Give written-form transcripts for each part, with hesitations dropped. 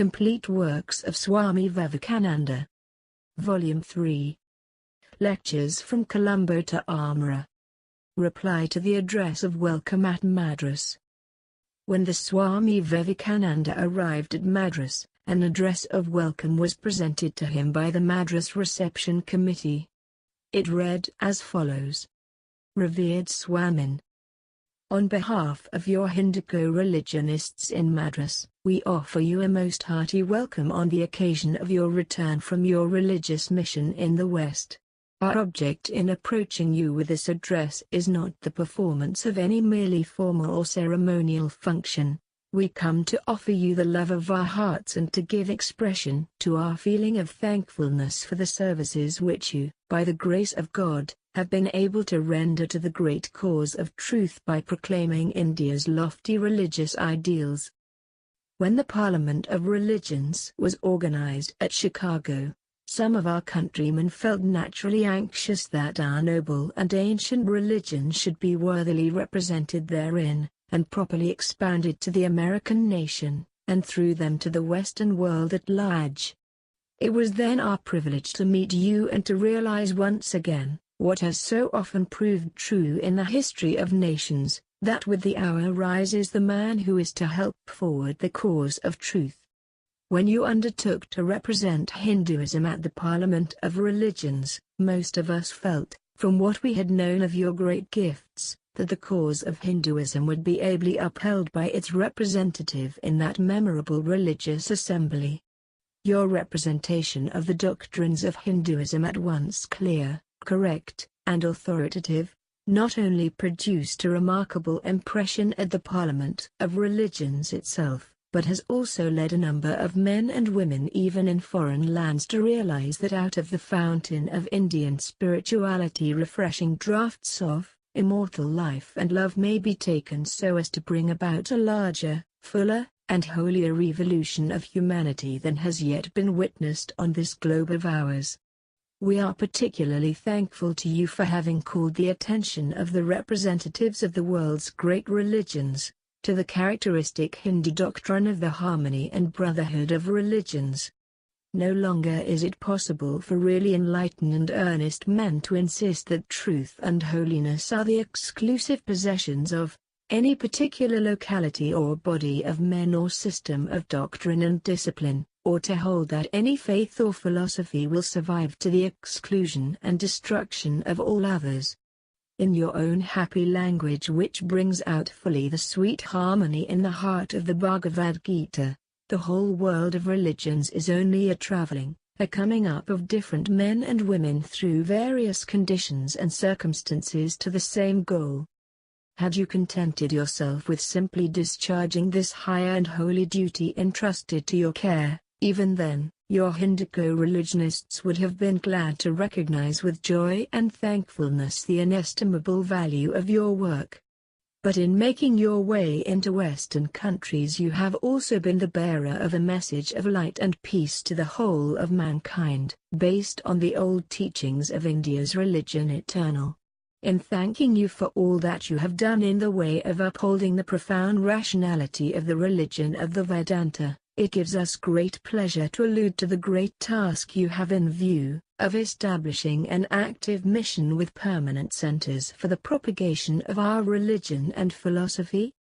Complete Works of Swami Vivekananda. Volume 3. Lectures from Colombo to Almora. Reply to the address of welcome at Madras. When the Swami Vivekananda arrived at Madras, an address of welcome was presented to him by the Madras Reception Committee. It read as follows. Revered Swamin, on behalf of your Hindu co-religionists in Madras, we offer you a most hearty welcome on the occasion of your return from your religious mission in the West. Our object in approaching you with this address is not the performance of any merely formal or ceremonial function. We come to offer you the love of our hearts and to give expression to our feeling of thankfulness for the services which you, by the grace of God, have been able to render to the great cause of truth by proclaiming India's lofty religious ideals. When the Parliament of Religions was organized at Chicago, some of our countrymen felt naturally anxious that our noble and ancient religion should be worthily represented therein, and properly expounded to the American nation, and through them to the Western world at large. It was then our privilege to meet you and to realize once again, what has so often proved true in the history of nations, that with the hour rises the man who is to help forward the cause of truth. When you undertook to represent Hinduism at the Parliament of Religions, most of us felt, from what we had known of your great gifts, that the cause of Hinduism would be ably upheld by its representative in that memorable religious assembly. Your representation of the doctrines of Hinduism, at once clear, correct, and authoritative, not only produced a remarkable impression at the Parliament of Religions itself, but has also led a number of men and women even in foreign lands to realize that out of the fountain of Indian spirituality refreshing draughts of immortal life and love may be taken so as to bring about a larger, fuller, and holier revolution of humanity than has yet been witnessed on this globe of ours. We are particularly thankful to you for having called the attention of the representatives of the world's great religions, to the characteristic Hindu doctrine of the harmony and brotherhood of religions. No longer is it possible for really enlightened and earnest men to insist that truth and holiness are the exclusive possessions of any particular locality or body of men or system of doctrine and discipline, or to hold that any faith or philosophy will survive to the exclusion and destruction of all others. In your own happy language, which brings out fully the sweet harmony in the heart of the Bhagavad Gita, the whole world of religions is only a traveling, a coming up of different men and women through various conditions and circumstances to the same goal. Had you contented yourself with simply discharging this higher and holy duty entrusted to your care, even then, your Hindu co-religionists would have been glad to recognize with joy and thankfulness the inestimable value of your work. But in making your way into Western countries you have also been the bearer of a message of light and peace to the whole of mankind, based on the old teachings of India's religion eternal. In thanking you for all that you have done in the way of upholding the profound rationality of the religion of the Vedanta, it gives us great pleasure to allude to the great task you have in view, of establishing an active mission with permanent centers for the propagation of our religion and philosophy.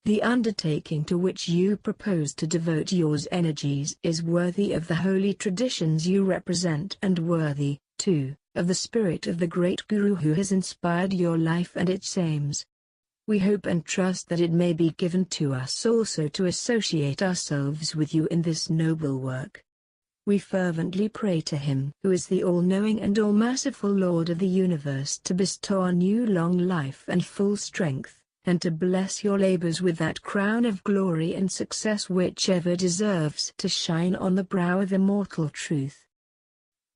The undertaking to which you propose to devote your energies is worthy of the holy traditions you represent and worthy, too, of the spirit of the great Guru who has inspired your life and its aims. We hope and trust that it may be given to us also to associate ourselves with you in this noble work. We fervently pray to Him who is the all-knowing and all-merciful Lord of the universe to bestow on you long life and full strength, and to bless your labors with that crown of glory and success which ever deserves to shine on the brow of immortal truth.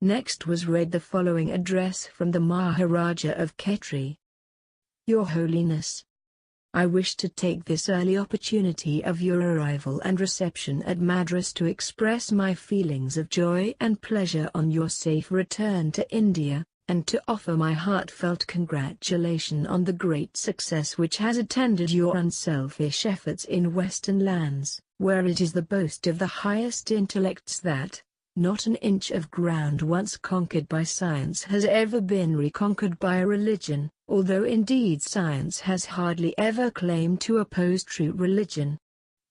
Next was read the following address from the Maharaja of Khetri. Your Holiness, I wish to take this early opportunity of your arrival and reception at Madras to express my feelings of joy and pleasure on your safe return to India, and to offer my heartfelt congratulation on the great success which has attended your unselfish efforts in Western lands, where it is the boast of the highest intellects that not an inch of ground once conquered by science has ever been reconquered by religion, although indeed science has hardly ever claimed to oppose true religion.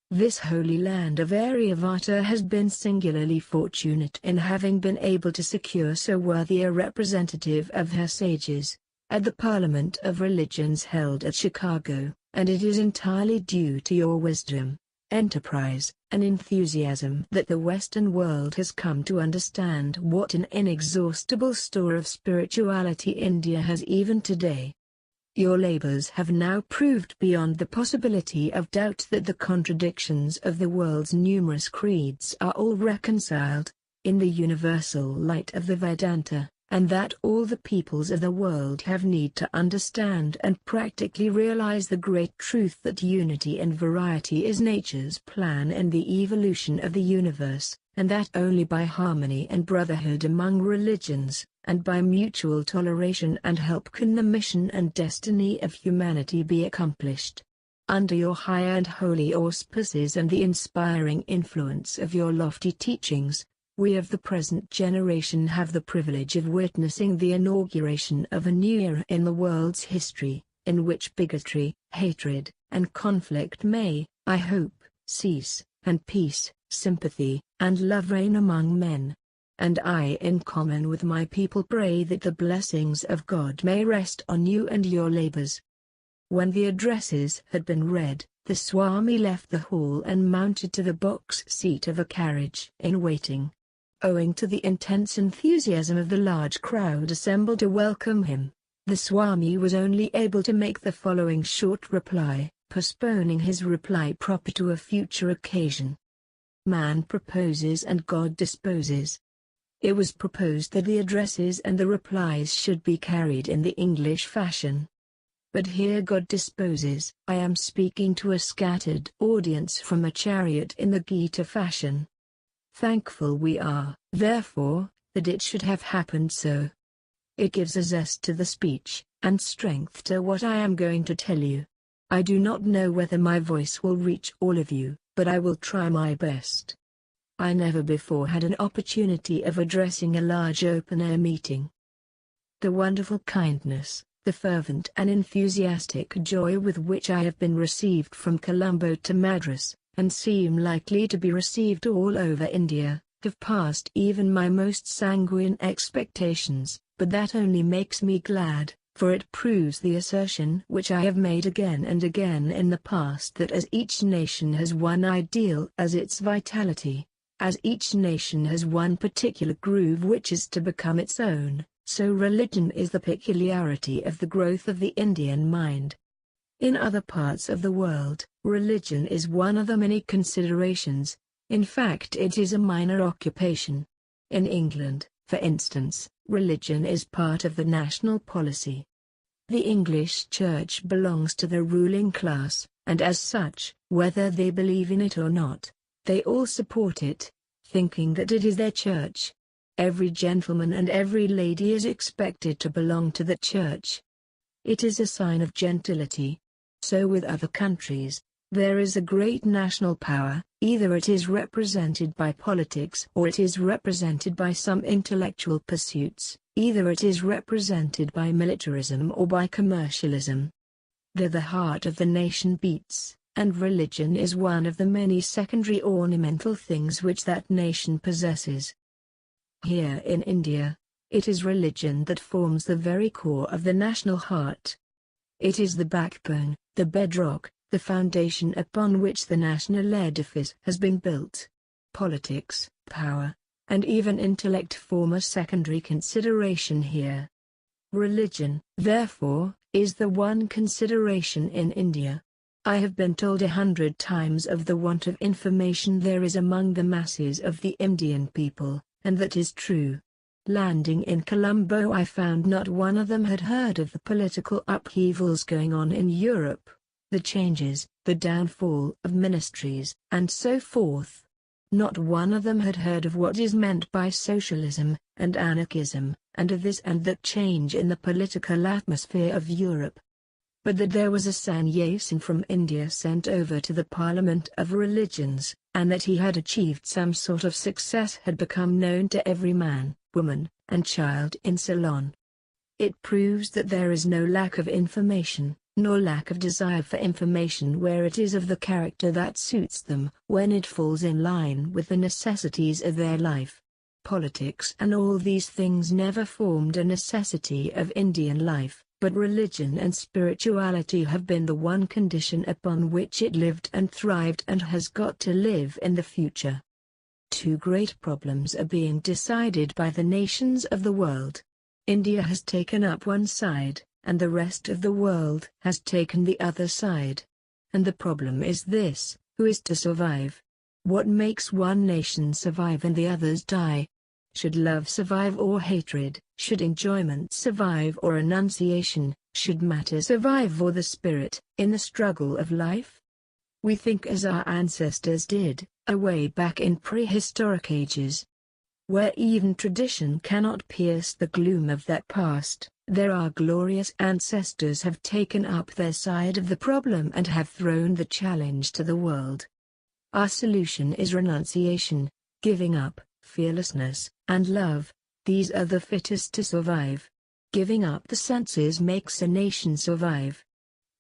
This holy land of Aryavata has been singularly fortunate in having been able to secure so worthy a representative of her sages, at the Parliament of Religions held at Chicago, and it is entirely due to your wisdom, enterprise, and enthusiasm that the Western world has come to understand what an inexhaustible store of spirituality India has even today. Your labors have now proved beyond the possibility of doubt that the contradictions of the world's numerous creeds are all reconciled, in the universal light of the Vedanta, and that all the peoples of the world have need to understand and practically realize the great truth that unity and variety is nature's plan in the evolution of the universe, and that only by harmony and brotherhood among religions, and by mutual toleration and help can the mission and destiny of humanity be accomplished. Under your high and holy auspices and the inspiring influence of your lofty teachings, we of the present generation have the privilege of witnessing the inauguration of a new era in the world's history, in which bigotry, hatred, and conflict may, I hope, cease, and peace, sympathy, and love reign among men. And I in common with my people pray that the blessings of God may rest on you and your labors. When the addresses had been read, the Swami left the hall and mounted to the box seat of a carriage in waiting. Owing to the intense enthusiasm of the large crowd assembled to welcome him, the Swami was only able to make the following short reply, postponing his reply proper to a future occasion. Man proposes and God disposes. It was proposed that the addresses and the replies should be carried in the English fashion. But here God disposes. I am speaking to a scattered audience from a chariot in the Gita fashion. Thankful we are, therefore, that it should have happened so. It gives a zest to the speech, and strength to what I am going to tell you. I do not know whether my voice will reach all of you, but I will try my best. I never before had an opportunity of addressing a large open-air meeting. The wonderful kindness, the fervent and enthusiastic joy with which I have been received from Colombo to Madras, and seem likely to be received all over India, have passed even my most sanguine expectations, but that only makes me glad, for it proves the assertion which I have made again and again in the past that as each nation has one ideal as its vitality, as each nation has one particular groove which is to become its own, so religion is the peculiarity of the growth of the Indian mind. In other parts of the world, religion is one of the many considerations, in fact it is a minor occupation. In England, for instance, religion is part of the national policy. The English Church belongs to the ruling class, and as such, whether they believe in it or not, they all support it, thinking that it is their church. Every gentleman and every lady is expected to belong to the church. It is a sign of gentility. So with other countries, there is a great national power, either it is represented by politics or it is represented by some intellectual pursuits, either it is represented by militarism or by commercialism. There the heart of the nation beats, and religion is one of the many secondary ornamental things which that nation possesses. Here in India, it is religion that forms the very core of the national heart. It is the backbone, the bedrock, the foundation upon which the national edifice has been built. Politics, power, and even intellect form a secondary consideration here. Religion, therefore, is the one consideration in India. I have been told 100 times of the want of information there is among the masses of the Indian people, and that is true. Landing in Colombo I found not one of them had heard of the political upheavals going on in Europe, the changes, the downfall of ministries, and so forth. Not one of them had heard of what is meant by socialism, and anarchism, and of this and that change in the political atmosphere of Europe. But that there was a Sannyasin from India sent over to the Parliament of Religions, and that he had achieved some sort of success had become known to every man, woman, and child in Ceylon. It proves that there is no lack of information, nor lack of desire for information where it is of the character that suits them, when it falls in line with the necessities of their life. Politics and all these things never formed a necessity of Indian life, but religion and spirituality have been the one condition upon which it lived and thrived and has got to live in the future. Two great problems are being decided by the nations of the world. India has taken up one side, and the rest of the world has taken the other side. And the problem is this: who is to survive? What makes one nation survive and the others die? Should love survive or hatred? Should enjoyment survive or renunciation? Should matter survive or the spirit, in the struggle of life? We think as our ancestors did, away back in prehistoric ages. Where even tradition cannot pierce the gloom of that past, there our glorious ancestors have taken up their side of the problem and have thrown the challenge to the world. Our solution is renunciation, giving up, fearlessness, and love. These are the fittest to survive. Giving up the senses makes a nation survive.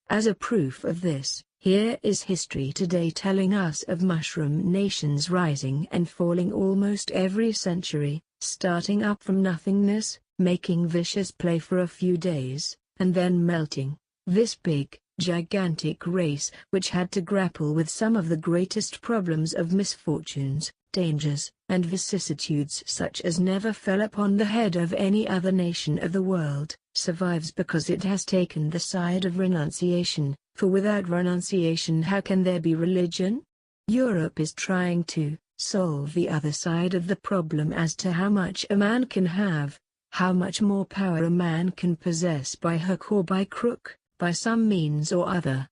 As a proof of this, here is history today telling us of mushroom nations rising and falling almost every century, starting up from nothingness, making vicious play for a few days, and then melting. This big, gigantic race which had to grapple with some of the greatest problems of misfortunes, dangers, and vicissitudes such as never fell upon the head of any other nation of the world, survives because it has taken the side of renunciation, for without renunciation how can there be religion? Europe is trying to solve the other side of the problem as to how much a man can have, how much more power a man can possess by hook or by crook, by some means or other.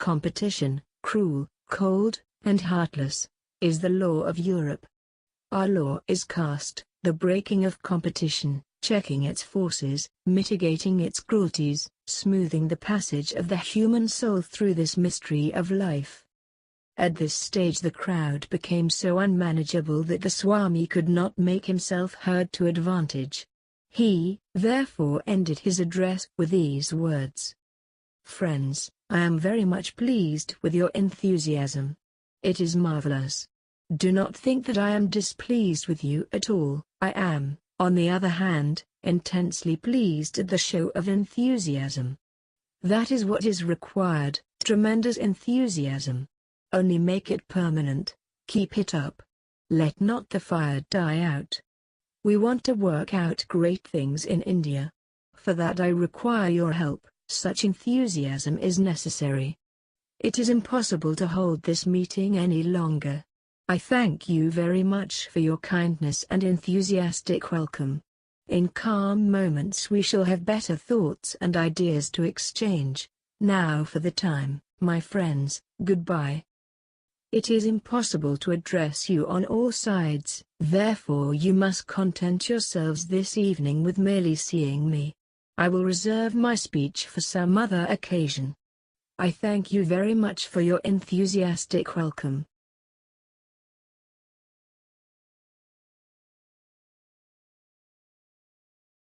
Competition, cruel, cold, and heartless, is the law of Europe. Our law is caste, the breaking of competition, checking its forces, mitigating its cruelties, smoothing the passage of the human soul through this mystery of life. At this stage the crowd became so unmanageable that the Swami could not make himself heard to advantage. He, therefore, ended his address with these words: "Friends, I am very much pleased with your enthusiasm. It is marvelous. Do not think that I am displeased with you at all. I am, on the other hand, intensely pleased at the show of enthusiasm. That is what is required, tremendous enthusiasm. Only make it permanent, keep it up. Let not the fire die out. We want to work out great things in India. For that I require your help. Such enthusiasm is necessary. It is impossible to hold this meeting any longer. I thank you very much for your kindness and enthusiastic welcome. In calm moments we shall have better thoughts and ideas to exchange. Now for the time, my friends, goodbye. It is impossible to address you on all sides, therefore you must content yourselves this evening with merely seeing me. I will reserve my speech for some other occasion. I thank you very much for your enthusiastic welcome.